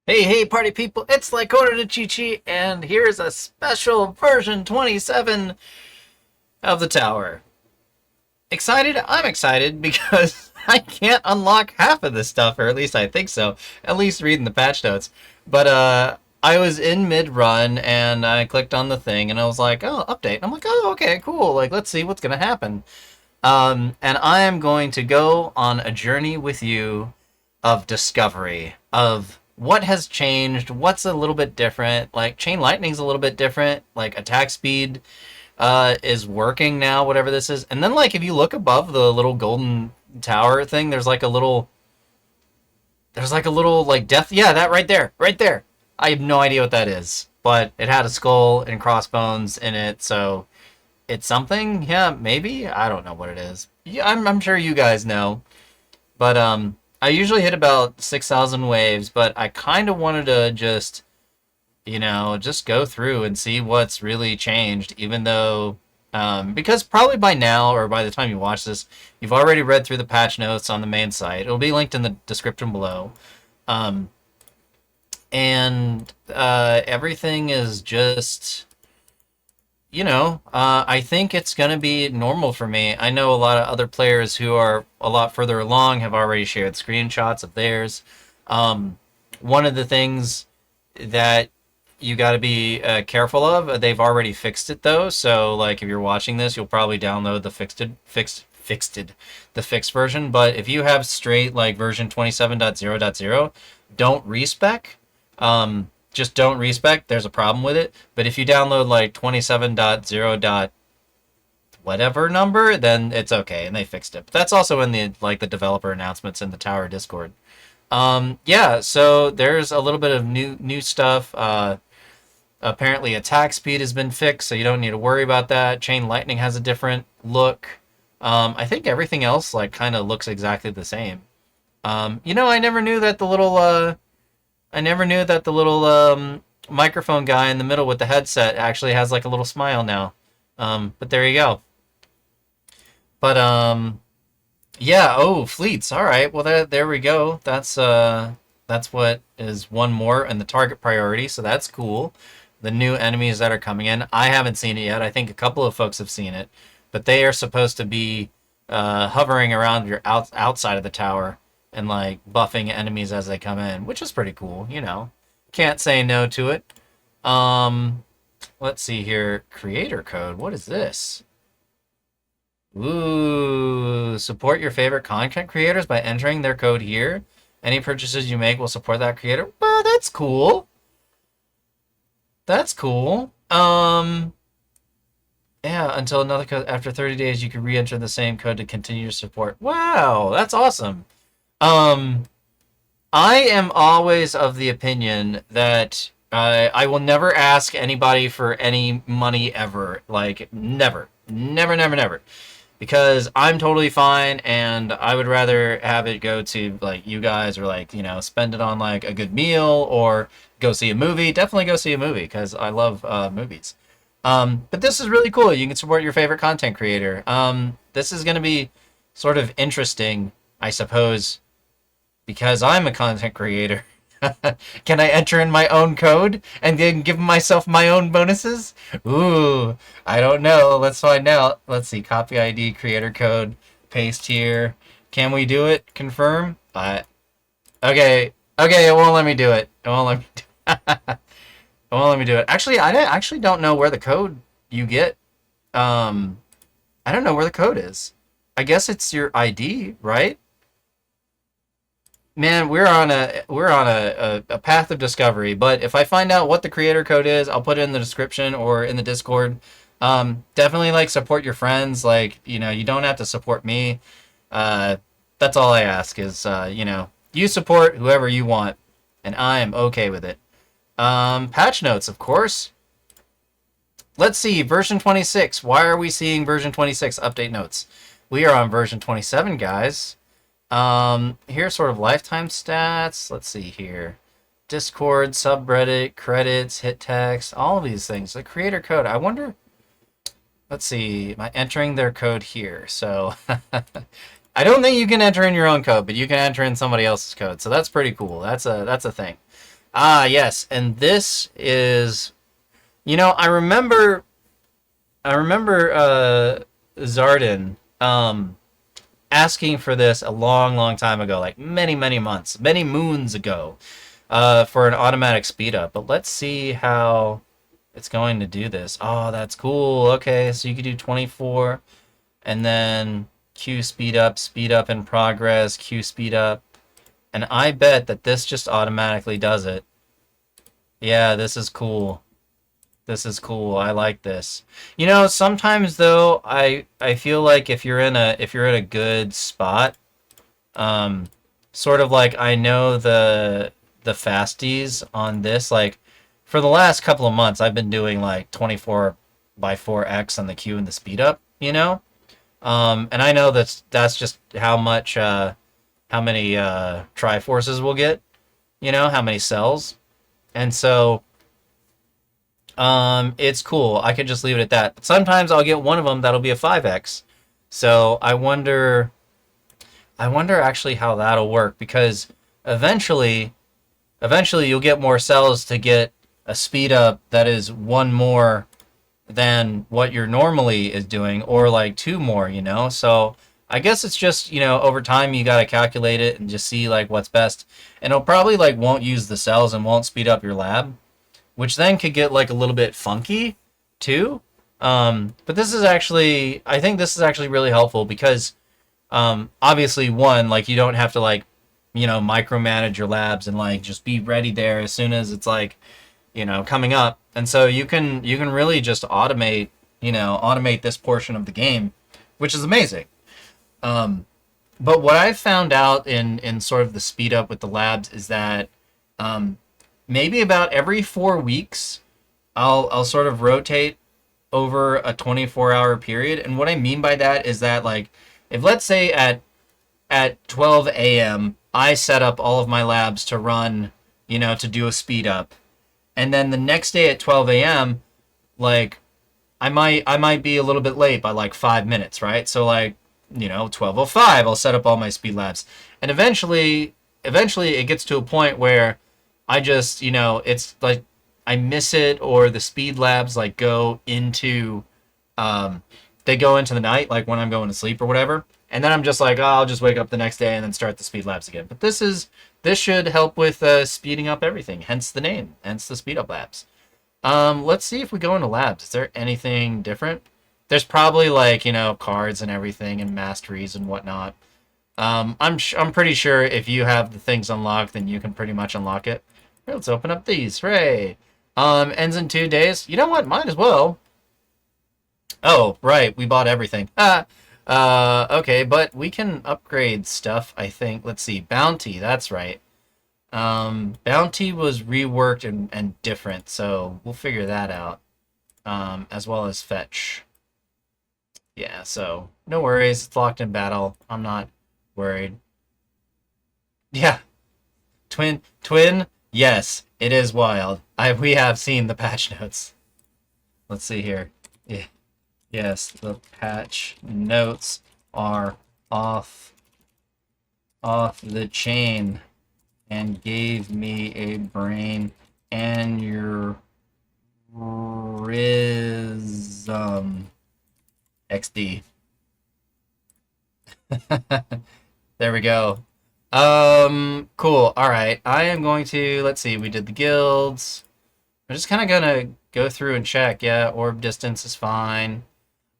Hey, party people, it's Lycona to Chi-Chi, and here's a special version 27 of the tower. Excited? I'm excited because I can't unlock half of this stuff, or at least I think so, at least reading the patch notes. But, I was in mid-run, and I clicked on the thing, and I was like, oh, update. I'm like, oh, okay, cool, like, let's see what's gonna happen. And I am going to go on a journey with you of discovery of what has changed, what's a little bit different. Like chain lightning's a little bit different. Like attack speed is working now, whatever this is. And then like if you look above the little golden tower thing, there's like a little like death. Yeah, that right there, right there. I have no idea what that is, but it had a skull and crossbones in it, so it's something. Yeah, maybe I don't know what it is. Yeah, I'm sure you guys know. But I usually hit about 6,000 waves, but I kind of wanted to just go through and see what's really changed, even though because probably by now or by the time you watch this, you've already read through the patch notes on the main site. It'll be linked in the description below. Um, and everything is just I think it's going to be normal for me. I know a lot of other players who are a lot further along have already shared screenshots of theirs. Um, One of the things that you got to be careful of, they've already fixed it though. So, like, if you're watching this, you'll probably download the fixed version. But if you have straight like version 27.0.0, don't respec. Just don't respec. There's a problem with it. But if you download like 27.0 dot whatever number, then it's okay, and they fixed it. But that's also in the developer announcements in the Tower Discord. Yeah, so there's a little bit of new stuff. Apparently attack speed has been fixed, so you don't need to worry about that. Chain lightning has a different look. I think everything else like kind of looks exactly the same. I never knew that the little microphone guy in the middle with the headset actually has like a little smile now. But there you go. But yeah. Oh, fleets. All right. Well, there we go. That's what is one more in the target priority. So that's cool. The new enemies that are coming in. I haven't seen it yet. I think a couple of folks have seen it, but they are supposed to be hovering around your outside of the tower and like buffing enemies as they come in, which is pretty cool. Can't say no to it. Um, let's see here. Creator code. What is this? Ooh, support your favorite content creators by entering their code here. Any purchases you make will support that creator. Well, that's cool. That's cool. Yeah, until another code after 30 days, you can re-enter the same code to continue your support. Wow, that's awesome. Um, I am always of the opinion that I will never ask anybody for any money ever. Like, never. Never, never, never. Because I'm totally fine, and I would rather have it go to, like, you guys, or, like, spend it on, like, a good meal, or go see a movie. Definitely go see a movie, because I love movies. But this is really cool. You can support your favorite content creator. This is going to be sort of interesting, I suppose, because I'm a content creator. Can I enter in my own code and then give myself my own bonuses? Ooh, I don't know. Let's find out. Let's see. Copy ID, creator code, paste here. Can we do it? Confirm. Okay. Okay, it won't let me do it. It won't let me do it. It won't let me do it. Actually, I actually don't know where the code you get. Um, I don't know where the code is. I guess it's your ID, right? Man, we're on a path of discovery. But if I find out what the creator code is, I'll put it in the description or in the Discord. Definitely like support your friends. Like you don't have to support me. Uh, that's all I ask is you support whoever you want, and I am okay with it. Patch notes, of course. Let's see, version 26. Why are we seeing version 26 update notes? We are on version 27, guys. Here's sort of lifetime stats. Let's see here. Discord, subreddit, credits, hit text, all of these things. The creator code. I wonder. Let's see. Am I entering their code here? So I don't think you can enter in your own code, but you can enter in somebody else's code. So that's pretty cool. That's a thing. Ah, yes, and this is, I remember Zardan asking for this a long, long time ago, like many, many months, many moons ago, for an automatic speed up. But let's see how it's going to do this. Oh, that's cool. Okay, so you could do 24, and then Q speed up in progress, Q speed up. And I bet that this just automatically does it. Yeah, this is cool. This is cool. I like this. Sometimes though, I feel like if you're in a good spot, um, sort of like I know the fasties on this. Like for the last couple of months, I've been doing like 24 by 4x on the Q and the speed up. And I know that's just how many Triforces we'll get. How many cells, and so it's cool. I could just leave it at that. But sometimes I'll get one of them that'll be a 5x. So I wonder actually how that'll work because eventually eventually you'll get more cells to get a speed up that is one more than what you're normally is doing or like two more. So I guess it's just, over time you got to calculate it and just see like what's best. And it'll probably like won't use the cells and won't speed up your lab, which then could get like a little bit funky too. But I think this is actually really helpful because obviously one, like you don't have to like, micromanage your labs and like just be ready there as soon as it's like, coming up. And so you can really just automate this portion of the game, which is amazing. Um, but what I've found out in sort of the speed up with the labs is that um, maybe about every 4 weeks I'll sort of rotate over a 24-hour period. And what I mean by that is that like if let's say at 12 a.m. I set up all of my labs to run, to do a speed up, and then the next day at 12 a.m. like I might be a little bit late by like 5 minutes, right? So like 12:05 I'll set up all my speed labs, and eventually it gets to a point where I just it's like I miss it, or the speed labs like go into um they go into the night, like when I'm going to sleep or whatever. And then I'm just like, oh, I'll just wake up the next day and then start the speed labs again. But this should help with speeding up everything, hence the name, hence the speed up labs. Let's see if we go into labs. Is there anything different? There's probably like cards and everything and masteries and whatnot. I'm pretty sure if you have the things unlocked, then you can pretty much unlock it. Here, let's open up these. Hooray! Ends in 2 days. You know what? Might as well. Oh, right. We bought everything. Okay, but we can upgrade stuff, I think. Let's see. Bounty, that's right. Bounty was reworked and different, so we'll figure that out. As well as fetch. Yeah, so no worries. It's locked in battle. I'm not worried. Yeah, twin. Yes, it is wild. We have seen the patch notes. Let's see here. Yeah. Yes, the patch notes are off the chain and gave me a brain aneurysm. XD. There we go. Cool. All right. I am going to, let's see, we did the guilds. I'm just kind of gonna go through and check. Yeah, orb distance is fine.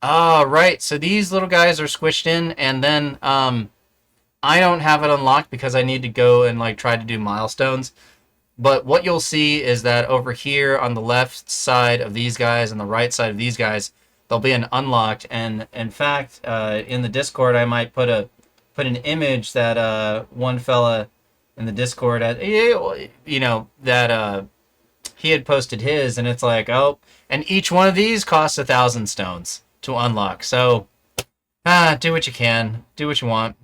Ah, right. So these little guys are squished in, and then I don't have it unlocked because I need to go and like try to do milestones. But what you'll see is that over here on the left side of these guys and the right side of these guys, there'll be an unlocked. And in fact, in the Discord, I might put an image that one fella in the Discord had, that he had posted his, and it's like, oh, and each one of these costs 1,000 stones to unlock. So, do what you can, do what you want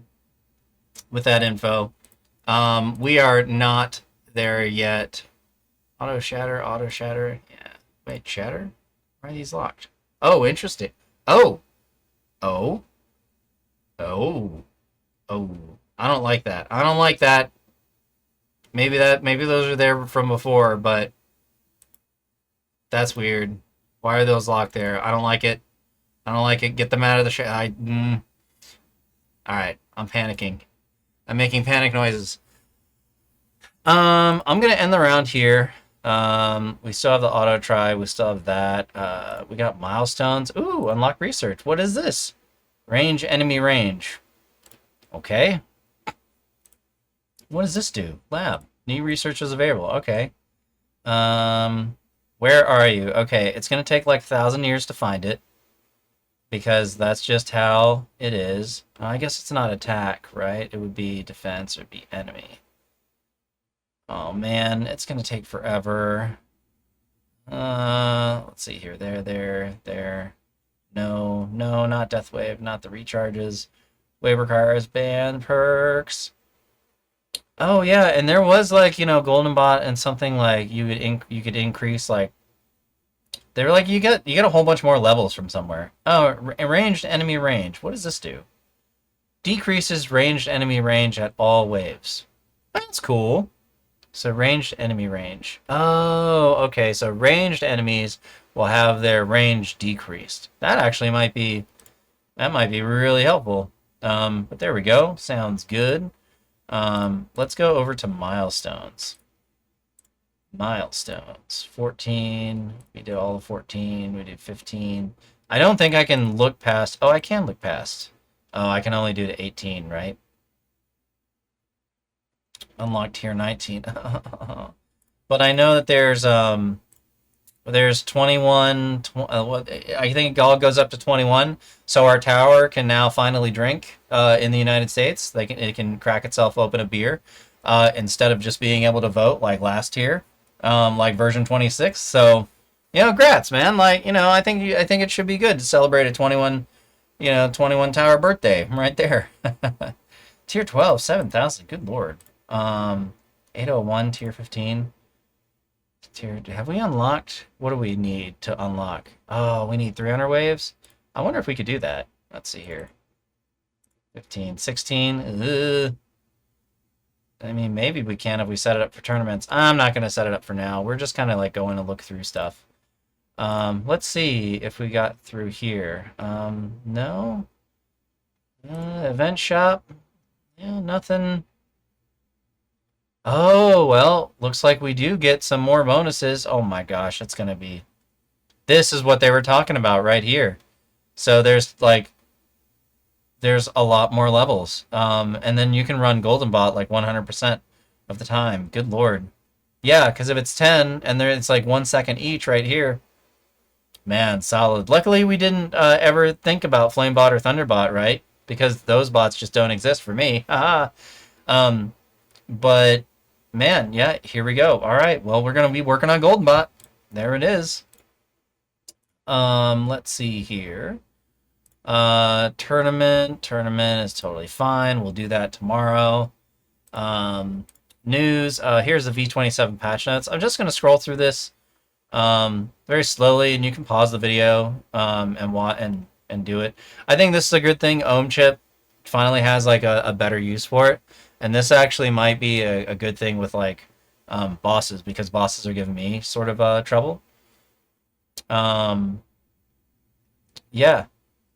with that info. We are not there yet. Auto shatter. Yeah. Wait, shatter? Why are these locked? Oh, interesting. Oh. Oh. Oh. Oh. I don't like that. Maybe those are there from before, but that's weird. Why are those locked there? I don't like it. I don't like it. Get them out of the All right, I'm panicking. I'm making panic noises. I'm gonna end the round here. We still have the auto try. We still have that. We got milestones. Ooh, unlock research. What is this? Range enemy range. Okay. What does this do? Lab. New research is available. Okay. Where are you? Okay, it's gonna take like 1,000 years to find it because that's just how it is. I guess it's not attack, right? It would be defense or be enemy. Oh man, it's gonna take forever. Let's see here. There. No, not Death Wave, not the recharges. Wave requires band perks. Oh yeah, and there was like, Golden Bot and something like you could increase like they were like you get a whole bunch more levels from somewhere. Oh, ranged enemy range. What does this do? Decreases ranged enemy range at all waves. That's cool. So ranged enemy range. Oh, okay. So ranged enemies will have their range decreased. That might be really helpful. But there we go. Sounds good. Let's go over to milestones. Milestones. 14. We did all the 14. We did 15. I don't think I can look past. Oh, I can look past. Oh, I can only do to 18, right? Unlock tier 19. But I know that there's 21. I think it all goes up to 21. So our tower can now finally drink in the United States. It can crack itself open a beer instead of just being able to vote like last year, like version 26. So, grats, man. Like, I think it should be good to celebrate a 21 tower birthday right there. Tier 12, 7,000. Good lord. 801, tier 15. Have we unlocked? What do we need to unlock? Oh, we need 300 waves. I wonder if we could do that. Let's see here. 15, 16. Ugh. I mean, maybe we can if we set it up for tournaments. I'm not going to set it up for now. We're just kind of like going to look through stuff. Let's see if we got through here. No. Event shop. Yeah, nothing. Oh, well, looks like we do get some more bonuses. Oh my gosh, it's going to be... This is what they were talking about right here. So there's a lot more levels. And then you can run Golden Bot like 100% of the time. Good lord. Yeah, because if it's 10 and it's like 1 second each right here, man, solid. Luckily, we didn't ever think about Flamebot or Thunderbot, right? Because those bots just don't exist for me. Haha. But man, yeah, here we go. All right, well, we're gonna be working on Golden Bot. There it is. Let's see here. Tournament is totally fine. We'll do that tomorrow. News. Here's the V27 patch notes. I'm just gonna scroll through this very slowly, and you can pause the video and do it. I think this is a good thing. Ohm chip finally has like a better use for it, and this actually might be a good thing with like bosses, because bosses are giving me sort of trouble. Yeah,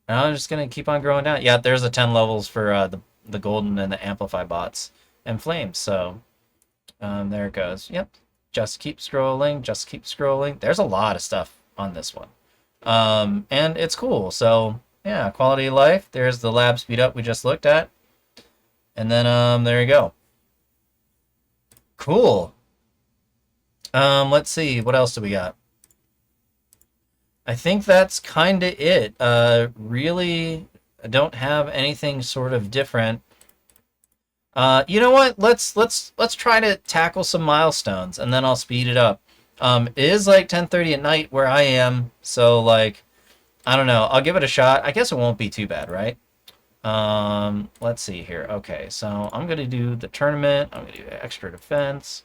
and I'm just gonna keep on growing down. Yeah, there's the 10 levels for the golden and the amplify bots and flames. So there it goes. Yep. Just keep scrolling. Just keep scrolling. There's a lot of stuff on this one. And it's cool. So yeah, quality of life. There's the lab speed up we just looked at. And then there you go. Cool. Let's see, what else do we got? I think that's kind of it. Really, I don't have anything sort of different. You know what? Let's try to tackle some milestones, and then I'll speed it up. It is like 10:30 at night where I am, so like, I don't know. I'll give it a shot. I guess it won't be too bad, right? Let's see here. Okay, so I'm gonna do the tournament. I'm gonna do extra defense.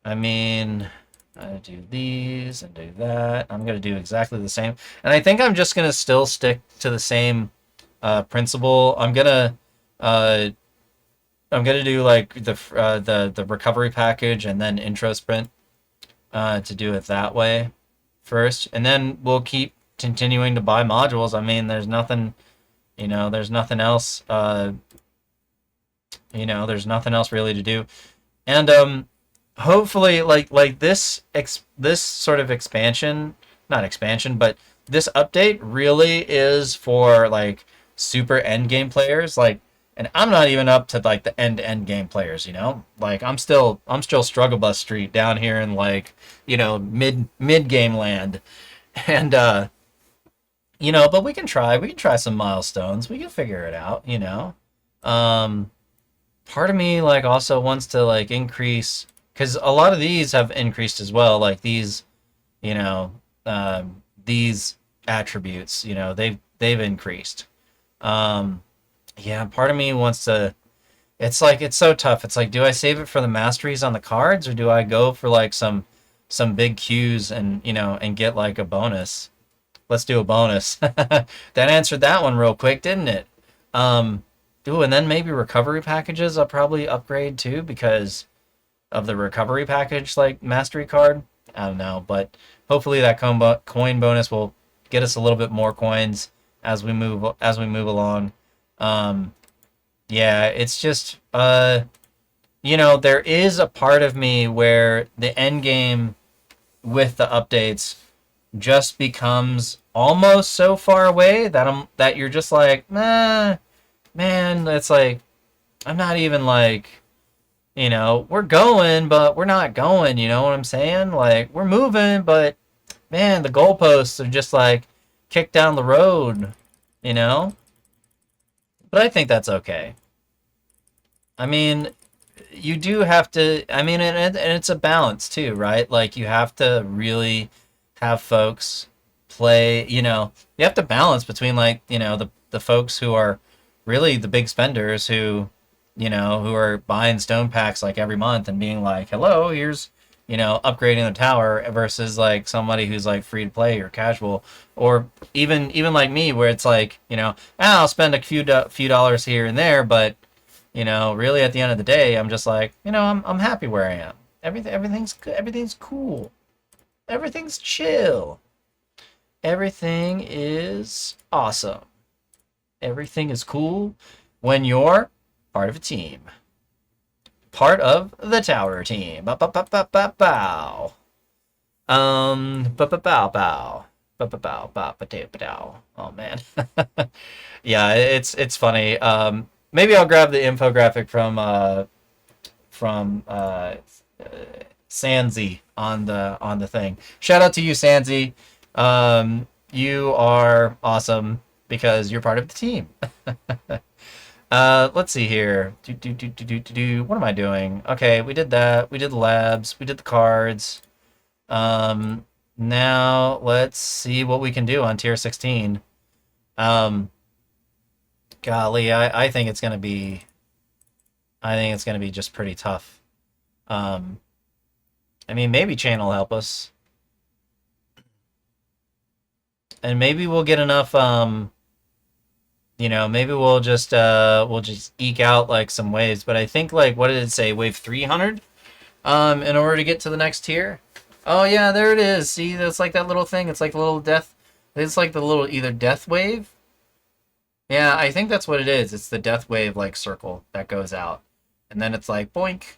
I mean, I do these and do that. I'm gonna do exactly the same, and I think I'm just gonna still stick to the same principle. I'm gonna do like the recovery package and then intro sprint to do it that way first, and then we'll keep continuing to buy modules. I mean, there's nothing, there's nothing else, there's nothing else really to do, and hopefully, like this sort of expansion, not expansion, but this update really is for like super end game players, like. And I'm not even up to like the end game players, Like I'm still struggle bus street down here in like, mid game land. And but we can try some milestones. We can figure it out. Um Part of me like also wants to like increase, cuz a lot of these have increased as well, like you know, these attributes, they've increased. Um yeah, part of me wants to. It's like it's so tough. It's like, do I save it for the masteries on the cards, or do I go for like some big Qs and and get like a bonus? Let's do a bonus. That answered that one real quick, didn't it? Um, Ooh, and then maybe recovery packages. I'll probably upgrade too because of the recovery package, like mastery card. I don't know, but hopefully that coin bonus will get us a little bit more coins as we move along. Um, yeah, it's just there is a part of me where the end game with the updates just becomes almost so far away that you're just like, man, it's like I'm not even like, we're going, but we're not going, you know what I'm saying? Like we're moving, but man, the goalposts are just like kicked down the road, you know? But I think that's okay. I mean, you do have to. I mean, and it's a balance too, right? Like you have to really have folks play. You have to balance between like the folks who are really the big spenders who are buying stone packs like every month and being like, hello, here's upgrading the tower versus like somebody who's like free to play or casual, or even like me where it's like I'll spend a few dollars here and there, but really at the end of the day, I'm just like, I'm happy where I am. Everything's good. Everything's cool. Everything's chill. Everything is awesome. Everything is cool when you're part of a team. Part of the tower team. Bow, bow, bow, bow, bow, bow. Bow, bow, bow, bow. Bow, bow, bow, bow, bow, bow. Oh man. Yeah, it's funny. Maybe I'll grab the infographic from Sanzi on the thing. Shout out to you, Sanzi. You are awesome because you're part of the team. Let's see here. What am I doing? Okay, we did that. We did the labs. We did the cards. Now let's see what we can do on tier 16. Um, Golly, I think it's gonna be. I think it's gonna be just pretty tough. Um, I mean, maybe Chain will help us, and maybe we'll get enough. Maybe we'll just eke out like some waves. But I think like what did it say? Wave 300. In order to get to the next tier. Oh yeah, there it is. See, that's like that little thing. It's like the little death. It's like the little either death wave. Yeah, I think that's what it is. It's the death wave like circle that goes out, and then it's like boink,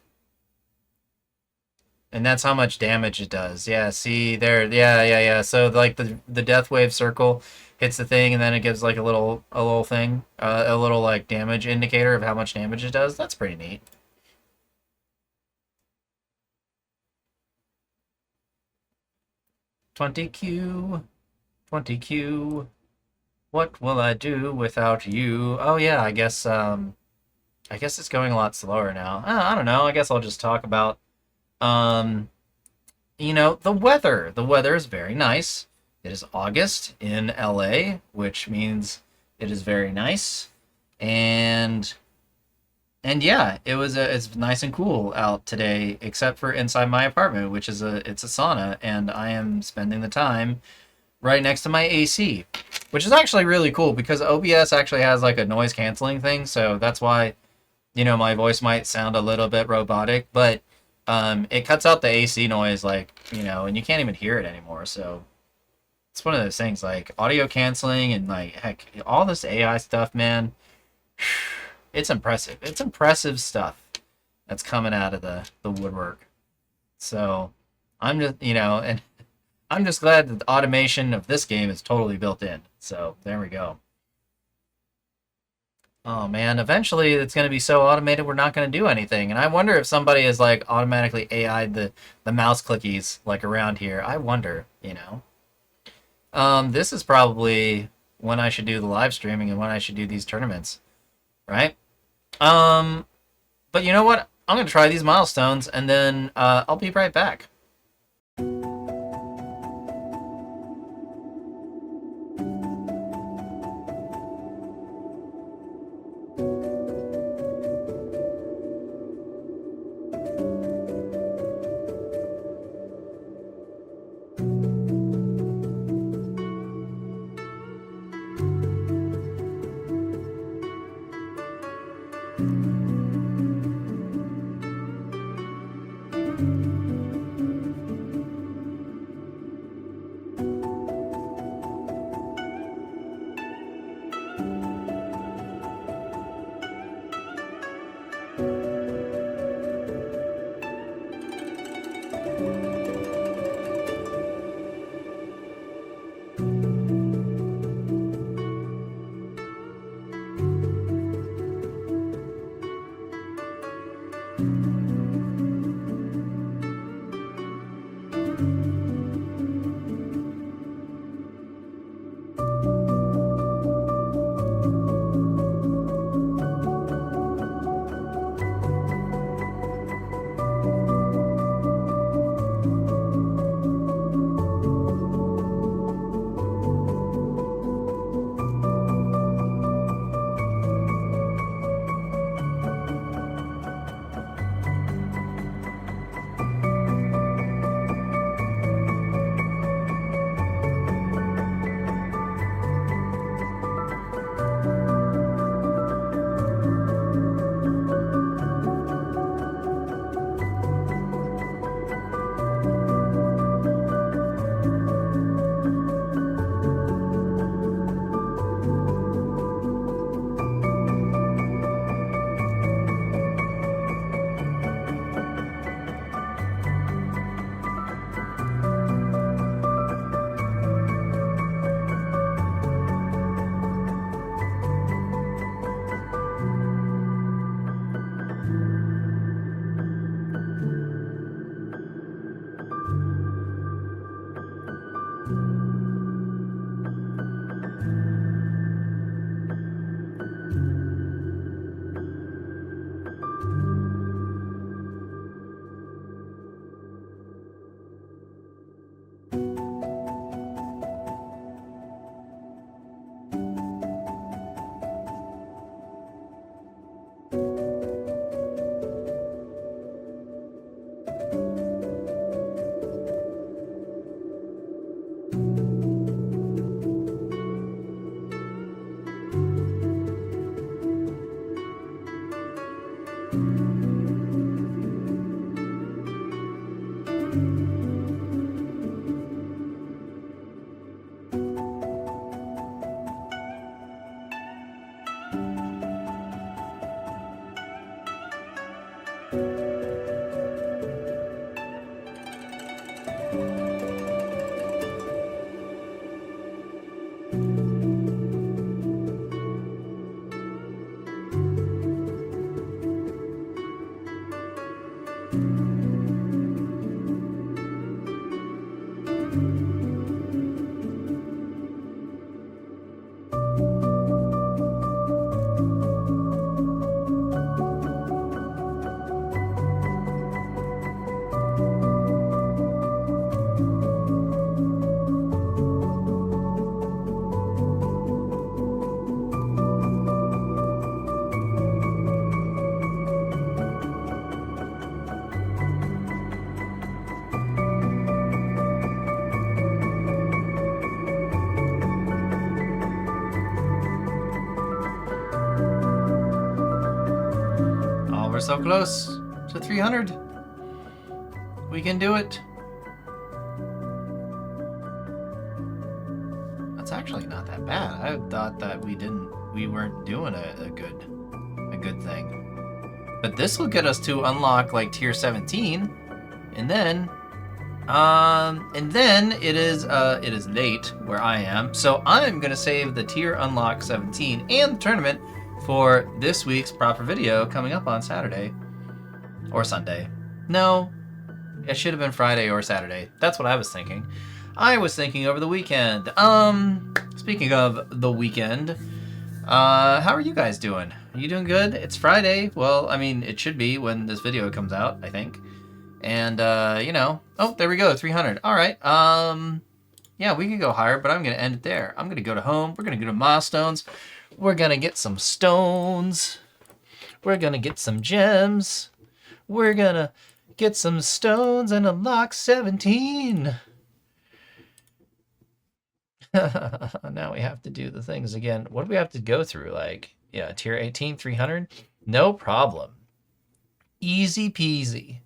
and that's how much damage it does. Yeah, see there. Yeah, yeah, yeah. So like the death wave circle hits the thing, and then it gives like a little thing, a little like damage indicator of how much damage it does. That's pretty neat. 20Q, 20Q. What will I do without you? Oh yeah, I guess it's going a lot slower now. I don't know. I guess I'll just talk about um the weather. The weather is very nice. It is August in LA, which means it is very nice. And yeah, it's nice and cool out today, except for inside my apartment, which is it's a sauna, and I am spending the time right next to my AC, which is actually really cool because OBS actually has like a noise canceling thing, so my voice might sound a little bit robotic, but it cuts out the AC noise, like, and you can't even hear it anymore. So it's one of those things, like audio canceling and like, heck, all this AI stuff, man. It's impressive. It's impressive stuff that's coming out of the woodwork. So I'm just, and I'm just glad that the automation of this game is totally built in. So there we go. Oh man, eventually it's going to be so automated we're not going to do anything. And I wonder if somebody has like automatically AI'd the mouse clickies like around here. I wonder. This is probably when I should do the live streaming and when I should do these tournaments, right? Um, but you know what? I'm going to try these milestones and then I'll be right back. so close to 300. We can do it. That's actually not that bad. I thought that we weren't doing a good thing. But this will get us to unlock like tier 17, and then it is late where I am, so I'm gonna save the tier unlock 17 and the tournament for this week's proper video coming up on Saturday or Sunday. No, it should have been Friday or Saturday. That's what I was thinking. I was thinking over the weekend. Speaking of the weekend, how are you guys doing? Are you doing good? It's Friday. Well, I mean, it should be when this video comes out, I think. And, you know, oh, there we go, 300. All right. Yeah, we can go higher, but I'm going to end it there. I'm going to go to home. We're going to go to milestones. We're going to get some stones. We're going to get some gems. We're going to get some stones and unlock 17. Now we have to do the things again. What do we have to go through? Like, yeah, tier 18, 300? No problem. Easy peasy.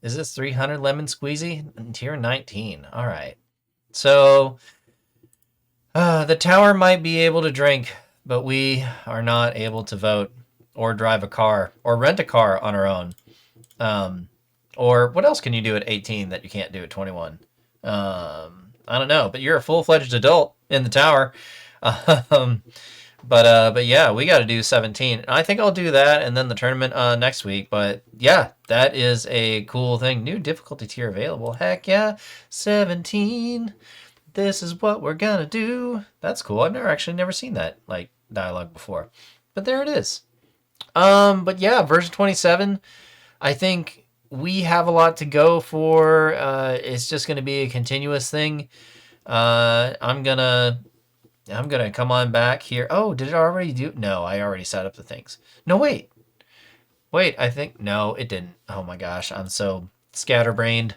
Is this 300 lemon squeezy? Tier 19. All right. So, the tower might be able to drink, but we are not able to vote or drive a car or rent a car on our own. Or what else can you do at 18 that you can't do at 21? I don't know, but you're a full-fledged adult in the tower. But yeah, we got to do 17. I think I'll do that and then the tournament next week. But yeah, that is a cool thing. New difficulty tier available. Heck yeah, 17. This is what we're gonna do. That's cool. I've never seen that like dialogue before. But there it is. But yeah, version 27. I think we have a lot to go for. It's just gonna be a continuous thing. I'm gonna come on back here. Oh, did it already do? No, I already set up the things. No, wait, I think, no, it didn't. Oh my gosh, I'm so scatterbrained.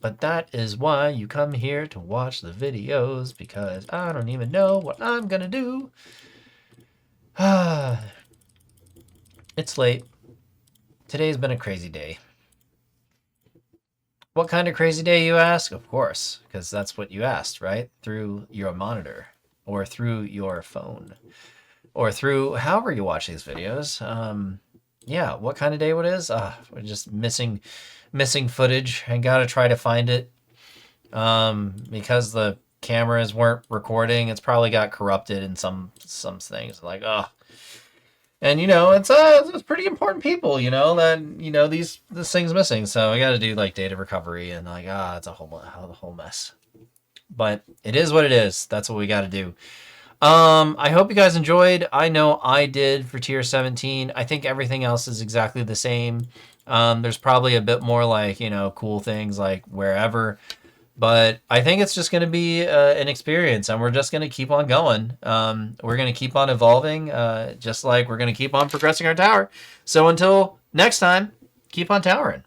But that is why you come here to watch the videos, because I don't even know what I'm gonna do. It's late. Today's been a crazy day. What kind of crazy day, you ask? Of course, because that's what you asked, right? Through your monitor, or through your phone, or through however you watch these videos. Yeah, what kind of day it is? We're just missing footage and gotta try to find it. Because the cameras weren't recording, it's probably got corrupted in some things. Like, and you know, it's pretty important people, you know, that, you know, this thing's missing. So I got to do like data recovery and like, it's a whole mess. But it is what it is. That's what we got to do. I hope you guys enjoyed. I know I did for tier 17. I think everything else is exactly the same. There's probably a bit more like, you know, cool things like wherever. But I think it's just going to be an experience, and we're just going to keep on going. We're going to keep on evolving, just like we're going to keep on progressing our tower. So until next time, keep on towering.